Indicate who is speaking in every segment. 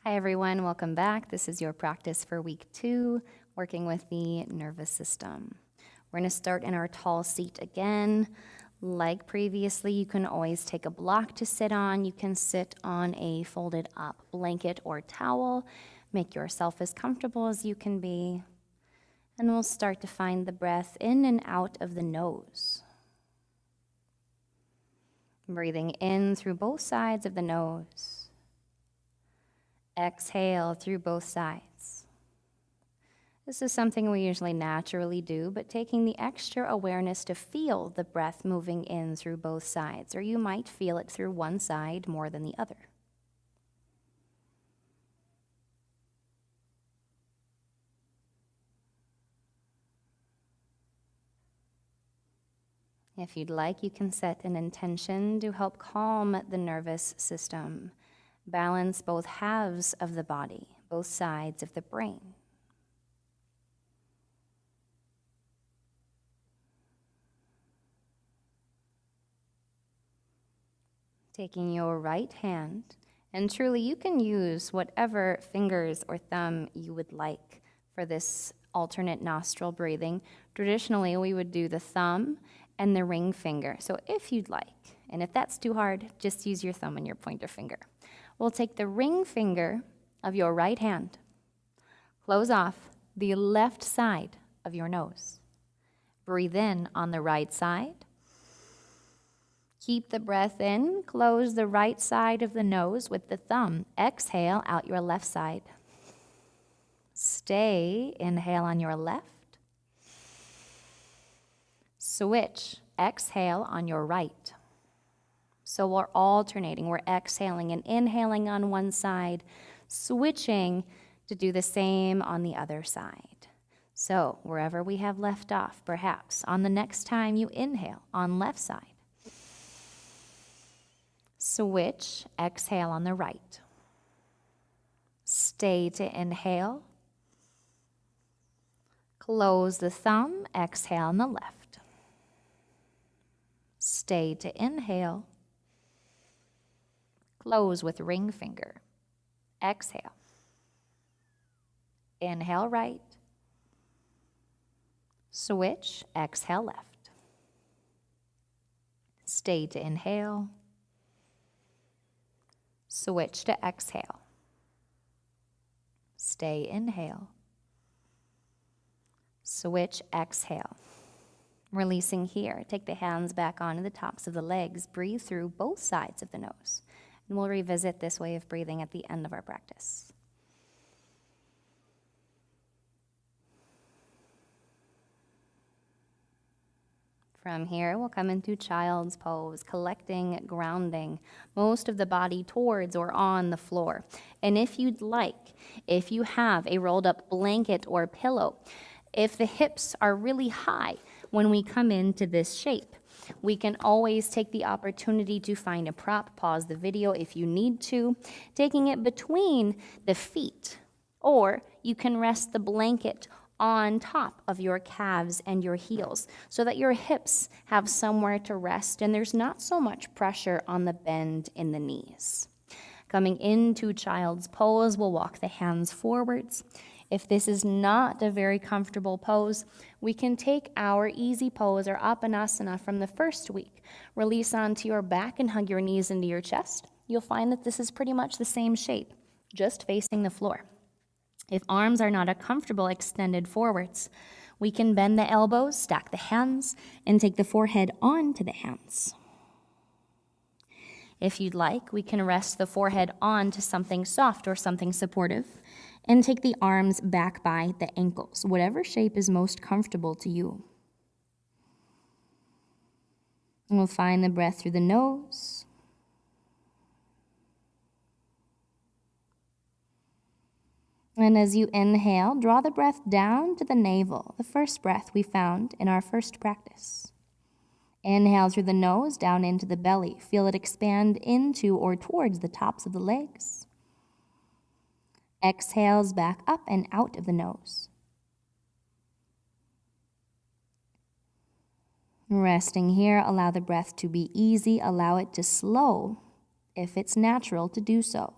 Speaker 1: Hi everyone, welcome back. This is your practice for week 2, working with the nervous system. We're going to start in our tall seat again. Like previously, you can always take a block to sit on. You can sit on a folded up blanket or towel. Make yourself as comfortable as you can be. And we'll start to find the breath in and out of the nose. Breathing in through both sides of the nose. Exhale through both sides. This is something we usually naturally do, but taking the extra awareness to feel the breath moving in through both sides, or you might feel it through one side more than the other. If you'd like, you can set an intention to help calm the nervous system. Balance both halves of the body, both sides of the brain. Taking your right hand, and truly you can use whatever fingers or thumb you would like for this alternate nostril breathing. Traditionally, we would do the thumb and the ring finger. So if you'd like, and if that's too hard, just use your thumb and your pointer finger. We'll take the ring finger of your right hand, close off the left side of your nose. Breathe in on the right side. Keep the breath in, close the right side of the nose with the thumb. Exhale out your left side. Stay, inhale on your left. Switch, exhale on your right. So we're alternating. We're exhaling and inhaling on one side, switching to do the same on the other side. So wherever we have left off, perhaps on the next time you inhale on left side, switch, exhale on the right. Stay to inhale. Close the thumb, exhale on the left. Stay to inhale. Close with ring finger. Exhale. Inhale right. Switch, exhale left. Stay to inhale. Switch to exhale. Stay, inhale. Switch, exhale. Releasing here. Take the hands back onto the tops of the legs. Breathe through both sides of the nose. And we'll revisit this way of breathing at the end of our practice. From here, we'll come into child's pose, collecting, grounding most of the body towards or on the floor. And if you'd like, if you have a rolled up blanket or pillow, if the hips are really high when we come into this shape, we can always take the opportunity to find a prop, pause the video if you need to, taking it between the feet, or you can rest the blanket on top of your calves and your heels so that your hips have somewhere to rest and there's not so much pressure on the bend in the knees. Coming into child's pose, we'll walk the hands forwards. If this is not a very comfortable pose, we can take our easy pose or Apanasana from the first week. Release onto your back and hug your knees into your chest. You'll find that this is pretty much the same shape, just facing the floor. If arms are not comfortable extended forwards, we can bend the elbows, stack the hands, and take the forehead onto the hands. If you'd like, we can rest the forehead onto something soft or something supportive and take the arms back by the ankles, whatever shape is most comfortable to you. And we'll find the breath through the nose. And as you inhale, draw the breath down to the navel, the first breath we found in our first practice. Inhale through the nose, down into the belly. Feel it expand into or towards the tops of the legs. Exhales back up and out of the nose. Resting here, allow the breath to be easy. Allow it to slow if it's natural to do so.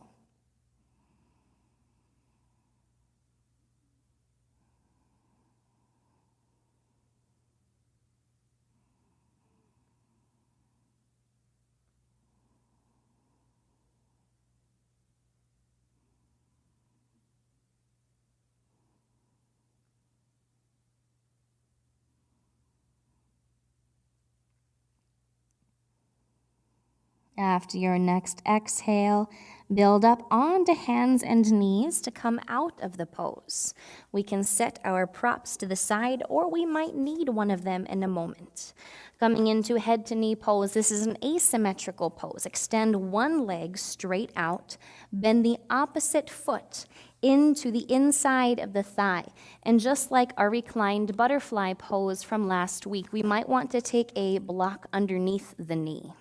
Speaker 1: After your next exhale, build up onto hands and knees to come out of the pose. We can set our props to the side, or we might need one of them in a moment. Coming into head to knee pose, this is an asymmetrical pose. Extend one leg straight out, bend the opposite foot into the inside of the thigh. And just like our reclined butterfly pose from last week, we might want to take a block underneath the knee,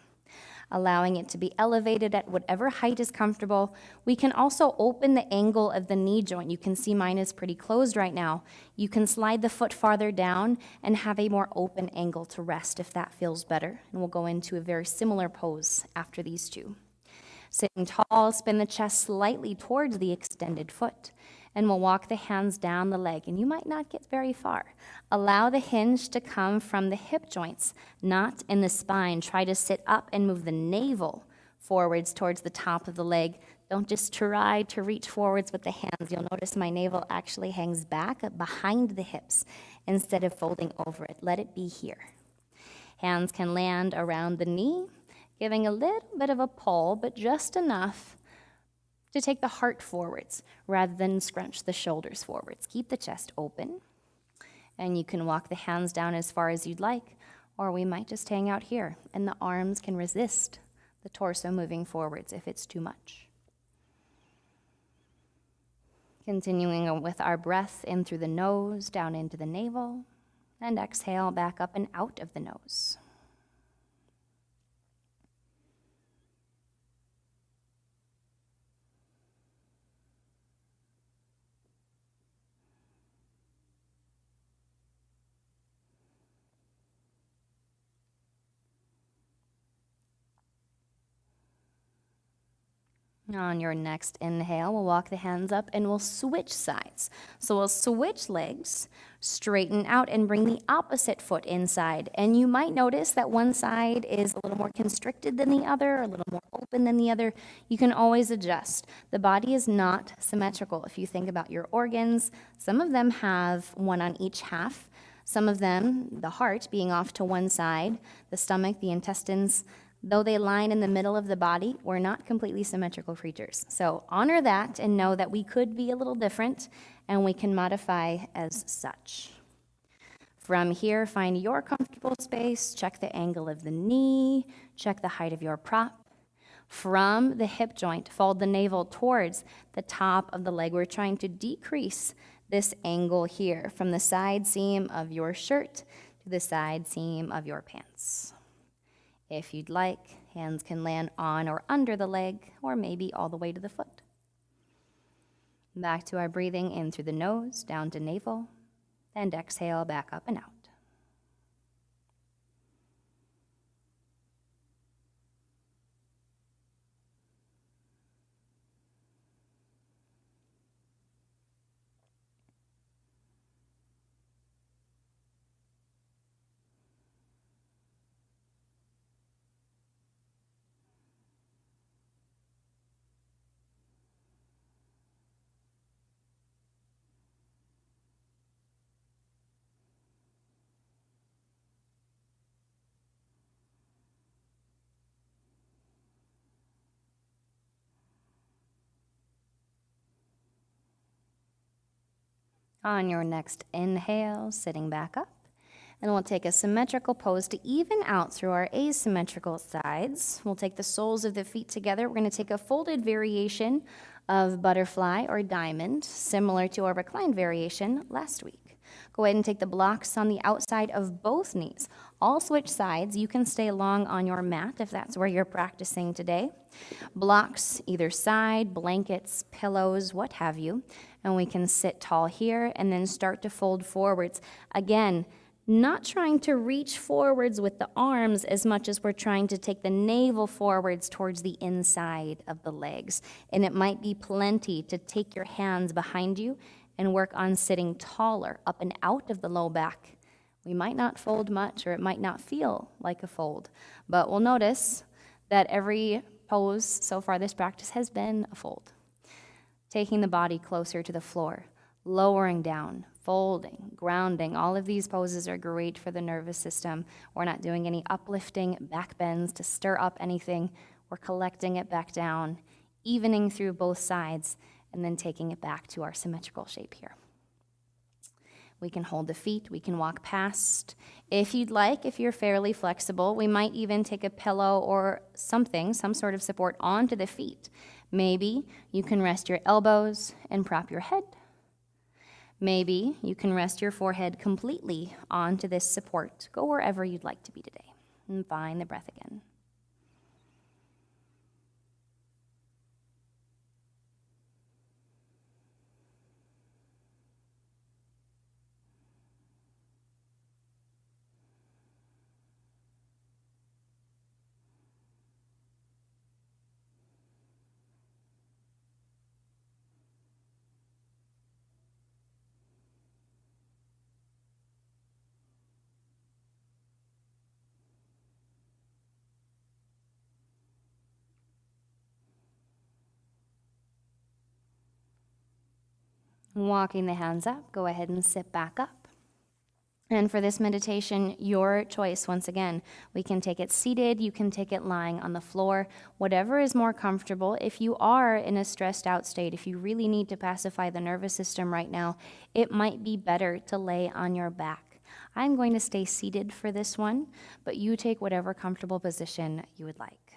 Speaker 1: allowing it to be elevated at whatever height is comfortable. We can also open the angle of the knee joint. You can see mine is pretty closed right now. You can slide the foot farther down and have a more open angle to rest if that feels better. And we'll go into a very similar pose after these two. Sitting tall, spin the chest slightly towards the extended foot, and we'll walk the hands down the leg, and you might not get very far. Allow the hinge to come from the hip joints, not in the spine. Try to sit up and move the navel forwards towards the top of the leg. Don't just try to reach forwards with the hands. You'll notice my navel actually hangs back behind the hips instead of folding over it. Let it be here. Hands can land around the knee, giving a little bit of a pull, but just enough to take the heart forwards rather than scrunch the shoulders forwards. Keep the chest open, and you can walk the hands down as far as you'd like, or we might just hang out here, and the arms can resist the torso moving forwards if it's too much. Continuing with our breath in through the nose, down into the navel, and exhale back up and out of the nose. On your next inhale, we'll walk the hands up and we'll switch sides. So we'll switch legs, straighten out, and bring the opposite foot inside. And you might notice that one side is a little more constricted than the other, a little more open than the other. You can always adjust. The body is not symmetrical. If you think about your organs, some of them have one on each half. Some of them, the heart being off to one side, the stomach, the intestines, though they line in the middle of the body, we're not completely symmetrical creatures. So honor that and know that we could be a little different, and we can modify as such. From here, find your comfortable space, check the angle of the knee, check the height of your prop. From the hip joint, fold the navel towards the top of the leg. We're trying to decrease this angle here from the side seam of your shirt to the side seam of your pants. If you'd like, hands can land on or under the leg, or maybe all the way to the foot. Back to our breathing in through the nose, down to navel, and exhale back up and out. On your next inhale, sitting back up, and we'll take a symmetrical pose to even out through our asymmetrical sides. We'll take the soles of the feet together. We're going to take a folded variation of butterfly or diamond, similar to our reclined variation last week. Go ahead and take the blocks on the outside of both knees. All switch sides. You can stay long on your mat if that's where you're practicing today. Blocks either side, blankets, pillows, what have you. And we can sit tall here and then start to fold forwards. Again, not trying to reach forwards with the arms as much as we're trying to take the navel forwards towards the inside of the legs. And it might be plenty to take your hands behind you and work on sitting taller up and out of the low back. We might not fold much, or it might not feel like a fold, but we'll notice that every pose so far this practice has been a fold. Taking the body closer to the floor, lowering down, folding, grounding. All of these poses are great for the nervous system. We're not doing any uplifting back bends to stir up anything. We're collecting it back down, evening through both sides, and then taking it back to our symmetrical shape here. We can hold the feet, we can walk past. If you'd like, if you're fairly flexible, we might even take a pillow or something, some sort of support onto the feet. Maybe you can rest your elbows and prop your head. Maybe you can rest your forehead completely onto this support. Go wherever you'd like to be today and find the breath again. Walking the hands up, go ahead and sit back up. And for this meditation, your choice, once again, we can take it seated, you can take it lying on the floor, whatever is more comfortable. If you are in a stressed out state, if you really need to pacify the nervous system right now, it might be better to lay on your back. I'm going to stay seated for this one, but you take whatever comfortable position you would like.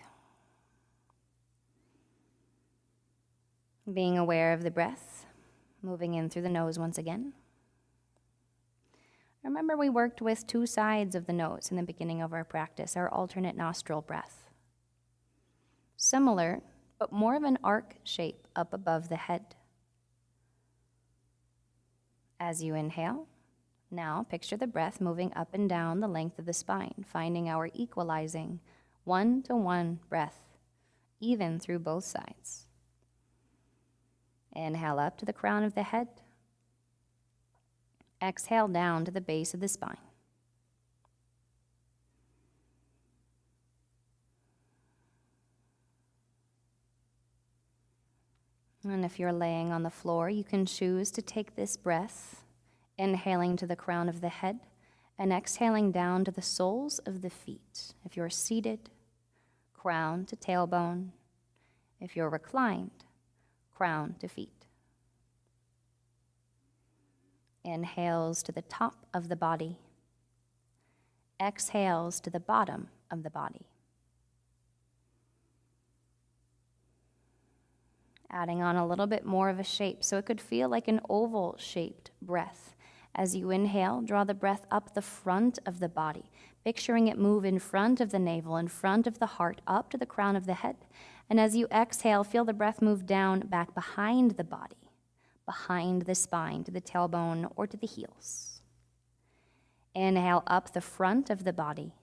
Speaker 1: Being aware of the breath. Moving in through the nose once again. Remember, we worked with two sides of the nose in the beginning of our practice, our alternate nostril breath. Similar, but more of an arc shape up above the head. As you inhale, now picture the breath moving up and down the length of the spine, finding our equalizing one-to-one breath, even through both sides. Inhale up to the crown of the head. Exhale down to the base of the spine. And if you're laying on the floor, you can choose to take this breath, inhaling to the crown of the head and exhaling down to the soles of the feet. If you're seated, crown to tailbone. If you're reclined, crown to feet. Inhales to the top of the body. Exhales to the bottom of the body. Adding on a little bit more of a shape so it could feel like an oval-shaped breath. As you inhale, draw the breath up the front of the body, picturing it move in front of the navel, in front of the heart, up to the crown of the head. And as you exhale, feel the breath move down back behind the body, behind the spine, to the tailbone or to the heels. Inhale up the front of the body.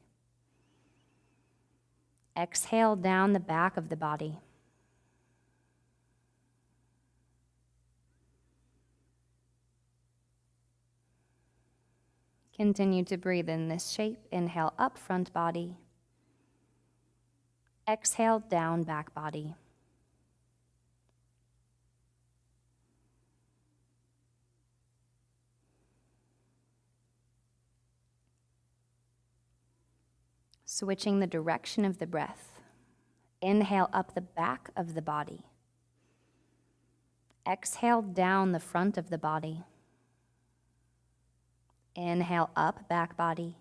Speaker 1: Exhale down the back of the body. Continue to breathe in this shape. Inhale up front body. Exhale down back body. Switching the direction of the breath. Inhale up the back of the body. Exhale down the front of the body. Inhale up back body.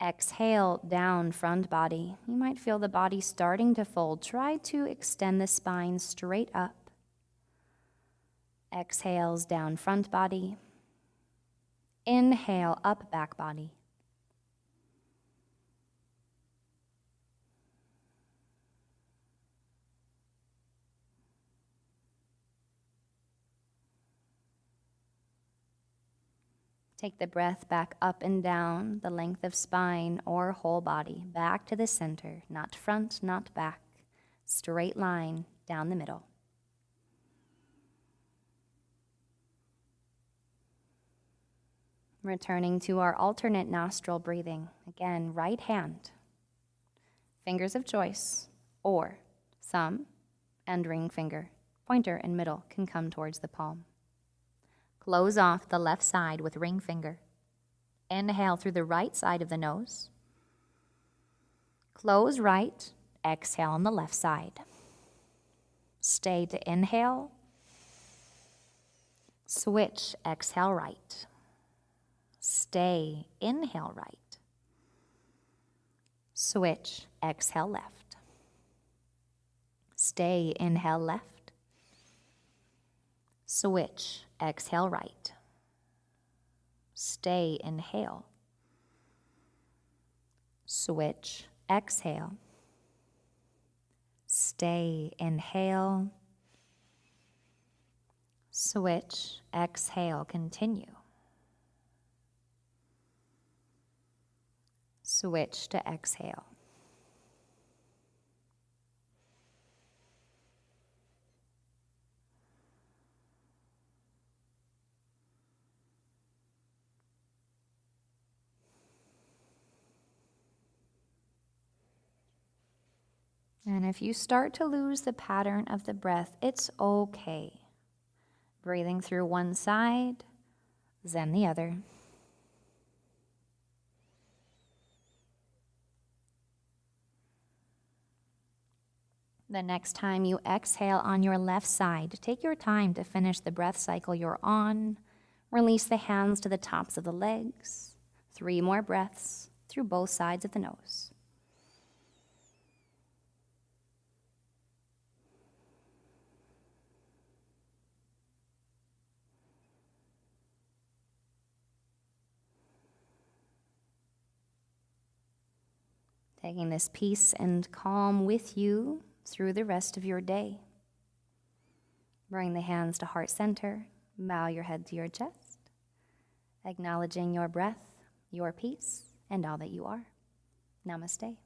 Speaker 1: Exhale down front body. You might feel the body starting to fold. Try to extend the spine straight up. Exhales down front body. Inhale up back body. Take the breath back up and down the length of spine or whole body, back to the center, not front, not back. Straight line down the middle. Returning to our alternate nostril breathing. Again, right hand, fingers of choice, or thumb and ring finger, pointer and middle can come towards the palm. Close off the left side with ring finger. Inhale through the right side of the nose. Close right, exhale on the left side. Stay to inhale. Switch, exhale right. Stay, inhale right. Switch, exhale left. Stay, inhale left. Switch, exhale right. Stay, inhale. Switch, exhale. Stay, inhale. Switch, exhale, continue. Switch to exhale. And if you start to lose the pattern of the breath, it's okay. Breathing through one side, then the other. The next time you exhale on your left side, take your time to finish the breath cycle you're on. Release the hands to the tops of the legs. 3 more breaths through both sides of the nose. Taking this peace and calm with you through the rest of your day. Bring the hands to heart center. Bow your head to your chest, acknowledging your breath, your peace, and all that you are. Namaste.